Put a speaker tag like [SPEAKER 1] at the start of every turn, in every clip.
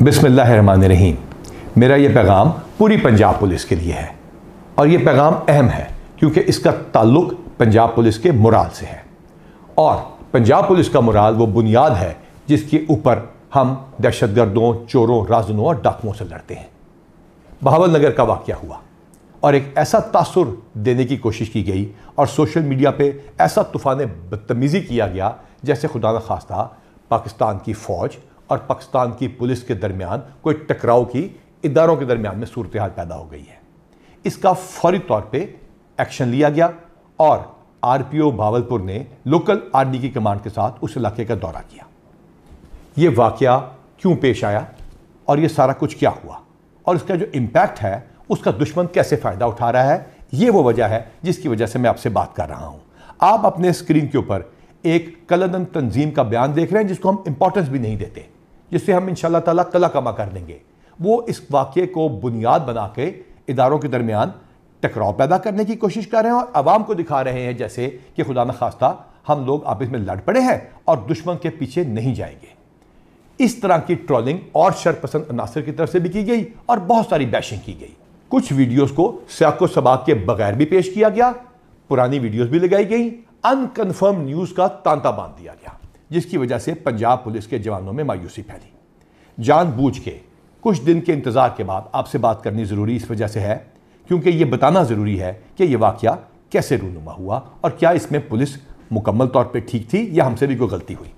[SPEAKER 1] بسم اللہ الرحمن الرحیم۔ میرا یہ پیغام پوری پنجاب پولیس کے لیے ہے اور یہ پیغام اہم ہے کیونکہ اس کا تعلق پنجاب پولیس کے مورال سے ہے، اور پنجاب پولیس کا مورال وہ بنیاد ہے جس کے اوپر ہم دہشت گردوں، چوروں، رازدنوں اور ڈاکوؤں سے لڑتے ہیں۔ بہاول نگر کا واقعہ ہوا اور ایک ایسا تاثر دینے کی کوشش کی گئی اور سوشل میڈیا پہ ایسا طوفان بدتمیزی کیا گیا جیسے خدا نخواستہ پاکستان کی فوج اور پاکستان کی پولیس کے درمیان کوئی ٹکراؤ کی اداروں کے درمیان میں صورتحال پیدا ہو گئی ہے۔ اس کا فوری طور پہ ایکشن لیا گیا اور آر پی او بہاولپور نے لوکل آرمی کی کمانڈ کے ساتھ اس علاقے کا دورہ کیا۔ یہ واقعہ کیوں پیش آیا اور یہ سارا کچھ کیا ہوا اور اس کا جو امپیکٹ ہے اس کا دشمن کیسے فائدہ اٹھا رہا ہے، یہ وہ وجہ ہے جس کی وجہ سے میں آپ سے بات کر رہا ہوں۔ آپ اپنے اسکرین کے اوپر ایک کلدن تنظیم کا بیان دیکھ رہے ہیں جس کو ہم امپورٹنس بھی نہیں دیتے، جس سے ہم انشاءاللہ تعالیٰ قلع کما کر دیں گے۔ وہ اس واقعے کو بنیاد بنا کے اداروں کے درمیان ٹکراؤ پیدا کرنے کی کوشش کر رہے ہیں اور عوام کو دکھا رہے ہیں جیسے کہ خدا نخواستہ ہم لوگ آپس میں لڑ پڑے ہیں اور دشمن کے پیچھے نہیں جائیں گے۔ اس طرح کی ٹرولنگ اور شرپسند عناصر کی طرف سے بھی کی گئی اور بہت ساری بیشنگ کی گئی۔ کچھ ویڈیوز کو سیاق و سباق کے بغیر بھی پیش کیا گیا، پرانی ویڈیوز بھی لگائی گئی، انکنفرم نیوز کا تانتا باندھ دیا گیا، جس کی وجہ سے پنجاب پولیس کے جوانوں میں مایوسی پھیلی۔ جان بوجھ کے کچھ دن کے انتظار کے بعد آپ سے بات کرنی ضروری اس وجہ سے ہے کیونکہ یہ بتانا ضروری ہے کہ یہ واقعہ کیسے رونما ہوا اور کیا اس میں پولیس مکمل طور پہ ٹھیک تھی یا ہم سے بھی کوئی غلطی ہوئی۔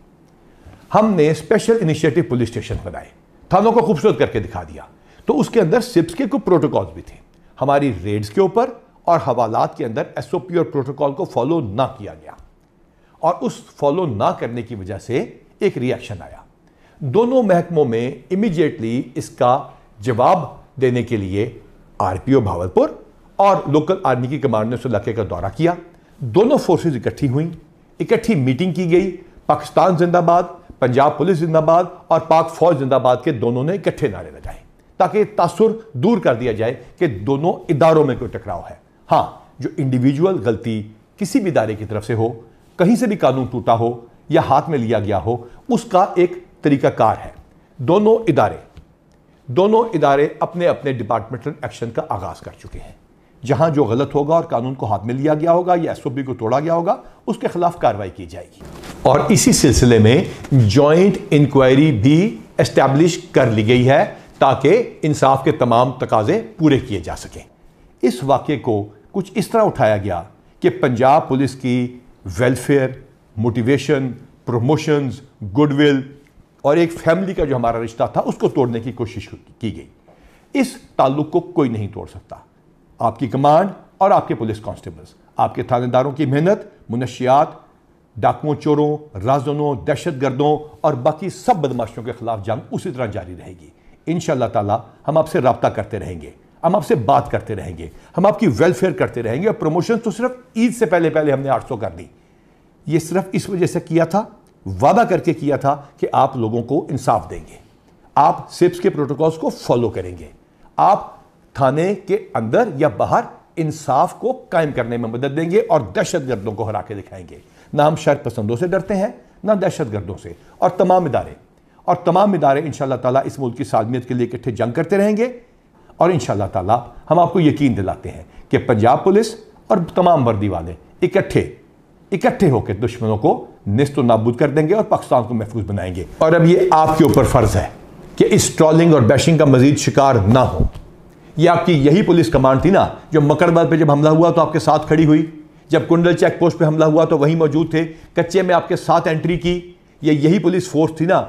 [SPEAKER 1] ہم نے اسپیشل انیشیٹو پولیس اسٹیشن بنائے، تھانوں کو خوبصورت کر کے دکھا دیا، تو اس کے اندر سپس کے کچھ پروٹوکولز بھی تھے۔ ہماری ریڈز کے اوپر اور حوالات کے اندر ایس او پی اور پروٹوکول کو فالو نہ کیا گیا اور اس فالو نہ کرنے کی وجہ سے ایک ری ایکشن آیا۔ دونوں محکموں میں امیڈیٹلی اس کا جواب دینے کے لیے آر پی او بہاولپور اور لوکل آرمی کی کمانڈ نے اس علاقے کا دورہ کیا۔ دونوں فورسز اکٹھی ہوئیں، اکٹھی میٹنگ کی گئی، پاکستان زندہ باد، پنجاب پولیس زندہ باد اور پاک فوج زندہ باد کے دونوں نے اکٹھے نعرے لگائے تاکہ تاثر دور کر دیا جائے کہ دونوں اداروں میں کوئی ٹکراؤ ہے۔ ہاں، جو انڈیویجول غلطی کسی بھی ادارے کی طرف سے ہو، کہیں سے بھی قانون ٹوٹا ہو یا ہاتھ میں لیا گیا ہو، اس کا ایک طریقہ کار ہے۔ دونوں ادارے اپنے اپنے ڈپارٹمنٹل ایکشن کا آغاز کر چکے ہیں۔ جہاں جو غلط ہوگا اور قانون کو ہاتھ میں لیا گیا ہوگا یا ایس او پی کو توڑا گیا ہوگا، اس کے خلاف کارروائی کی جائے گی۔ اور اسی سلسلے میں جوائنٹ انکوائری بھی اسٹیبلش کر لی گئی ہے تاکہ انصاف کے تمام تقاضے پورے کیے جا سکیں۔ اس واقعے کو کچھ اس طرح اٹھایا گیا کہ پنجاب پولیس کی welfare, motivation, promotions, good will اور ایک فیملی کا جو ہمارا رشتہ تھا اس کو توڑنے کی کوشش کی گئی۔ اس تعلق کو کوئی نہیں توڑ سکتا۔ آپ کی کمانڈ اور آپ کے پولیس کانسٹیبلز، آپ کے تھانے داروں کی محنت، منشیات، ڈاکوؤں، چوروں، رازدنوں، دہشت گردوں اور باقی سب بدماشوں کے خلاف جنگ اسی طرح جاری رہے گی۔ انشاءاللہ تعالی ہم آپ سے رابطہ کرتے رہیں گے، ہم آپ سے بات کرتے رہیں گے، ہم آپ کی ویلفیئر کرتے رہیں گے۔ اور پروموشن تو صرف عید سے پہلے ہم نے 800 کر دی۔ یہ صرف اس وجہ سے کیا تھا، وعدہ کر کے کیا تھا کہ آپ لوگوں کو انصاف دیں گے، آپ سپس کے پروٹوکولز کو فالو کریں گے، آپ تھانے کے اندر یا باہر انصاف کو قائم کرنے میں مدد دیں گے اور دہشت گردوں کو ہرا کے دکھائیں گے۔ نہ ہم شر پسندوں سے ڈرتے ہیں نہ دہشت گردوں سے، اور تمام ادارے انشاءاللہ تعالیٰ اس ملک کی سالمیت کے لیے اکٹھے جنگ کرتے رہیں گے۔ اور انشاءاللہ تعالیٰ ہم آپ کو یقین دلاتے ہیں کہ پنجاب پولیس اور تمام وردی والے اکٹھے ہو کے دشمنوں کو نیست و نابود کر دیں گے اور پاکستان کو محفوظ بنائیں گے۔ اور اب یہ آپ کے اوپر فرض ہے کہ اس ٹرولنگ اور بیشنگ کا مزید شکار نہ ہو۔ یہ آپ کی یہی پولیس کمانڈ تھی نا جو مکڑبل پہ جب حملہ ہوا تو آپ کے ساتھ کھڑی ہوئی، جب کنڈل چیک پوسٹ پہ حملہ ہوا تو وہیں موجود تھے، کچے میں آپ کے ساتھ انٹری کی۔ یہ یہی پولیس فورس تھی نا،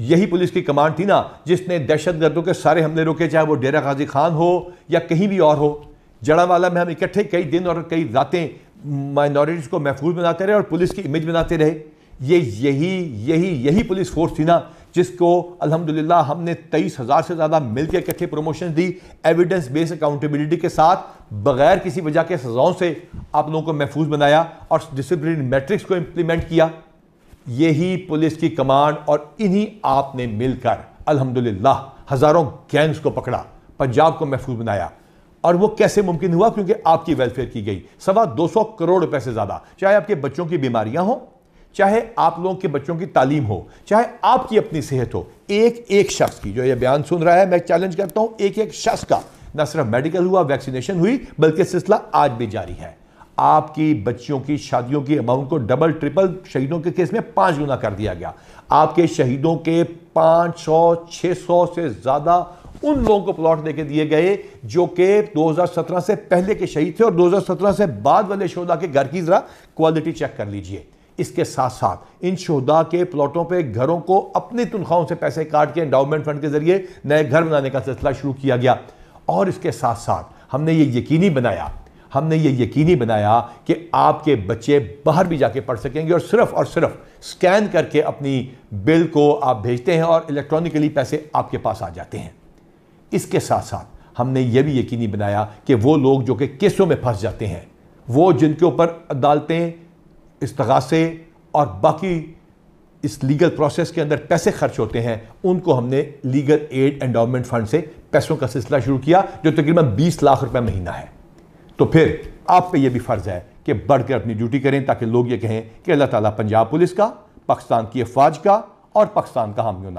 [SPEAKER 1] یہی پولیس کی کمانڈ تھی نا جس نے دہشت گردوں کے سارے حملے روکے، چاہے وہ ڈیرہ غازی خان ہو یا کہیں بھی اور ہو۔ جڑاوالا میں ہم اکٹھے کئی دن اور کئی راتیں مائنورٹیز کو محفوظ بناتے رہے اور پولیس کی امیج بناتے رہے۔ یہی پولیس فورس تھی نا جس کو الحمدللہ ہم نے 23,000 سے زیادہ مل کے اکٹھے پروموشن دی، ایویڈنس بیس اکاؤنٹیبلٹی کے ساتھ، بغیر کسی وجہ کے سزاؤں سے آپ لوگوں کو محفوظ بنایا اور ڈسپلن میٹرکس کو امپلیمنٹ کیا۔ یہی پولیس کی کمانڈ اور انہی آپ نے مل کر الحمدللہ ہزاروں گینگز کو پکڑا، پنجاب کو محفوظ بنایا۔ اور وہ کیسے ممکن ہوا؟ کیونکہ آپ کی ویلفیئر کی گئی۔ 225 کروڑ روپے سے زیادہ، چاہے آپ کے بچوں کی بیماریاں ہوں، چاہے آپ لوگوں کے بچوں کی تعلیم ہو، چاہے آپ کی اپنی صحت ہو، ایک شخص کی جو یہ بیان سن رہا ہے، میں چیلنج کرتا ہوں، ایک شخص کا نہ صرف میڈیکل ہوا، ویکسینیشن ہوئی، بلکہ سلسلہ آج بھی جاری ہے۔ آپ کی بچیوں کی شادیوں کی اماؤنٹ کو ڈبل ٹرپل شہیدوں کے کیس میں 5 گنا کر دیا گیا۔ آپ کے شہیدوں کے 500 600 سے زیادہ ان لوگوں کو پلاٹ دے کے دیے گئے جو کہ 2017 سے پہلے کے شہید تھے، اور 2017 سے بعد والے شہداء کے گھر کی ذرا کوالٹی چیک کر لیجئے۔ اس کے ساتھ ساتھ ان شہداء کے پلاٹوں پہ گھروں کو اپنی تنخواہوں سے پیسے کاٹ کے انڈاؤمنٹ فنڈ کے ذریعے نئے گھر بنانے کا سلسلہ شروع کیا گیا۔ اور اس کے ساتھ ساتھ ہم نے یہ یقینی بنایا کہ آپ کے بچے باہر بھی جا کے پڑھ سکیں گے، اور صرف سکین کر کے اپنی بل کو آپ بھیجتے ہیں اور الیکٹرانکلی پیسے آپ کے پاس آ جاتے ہیں۔ اس کے ساتھ ساتھ ہم نے یہ بھی یقینی بنایا کہ وہ لوگ جو کہ کیسوں میں پھنس جاتے ہیں، وہ جن کے اوپر عدالتیں، استغاثے اور باقی اس لیگل پروسیس کے اندر پیسے خرچ ہوتے ہیں، ان کو ہم نے لیگل ایڈ انڈاؤمنٹ فنڈ سے پیسوں کا سلسلہ شروع کیا، جو تقریباً 20 لاکھ روپے مہینہ ہے۔ تو پھر آپ پہ یہ بھی فرض ہے کہ بڑھ کر اپنی ڈیوٹی کریں، تاکہ لوگ یہ کہیں کہ اللہ تعالیٰ پنجاب پولیس کا، پاکستان کی افواج کا اور پاکستان کا حامی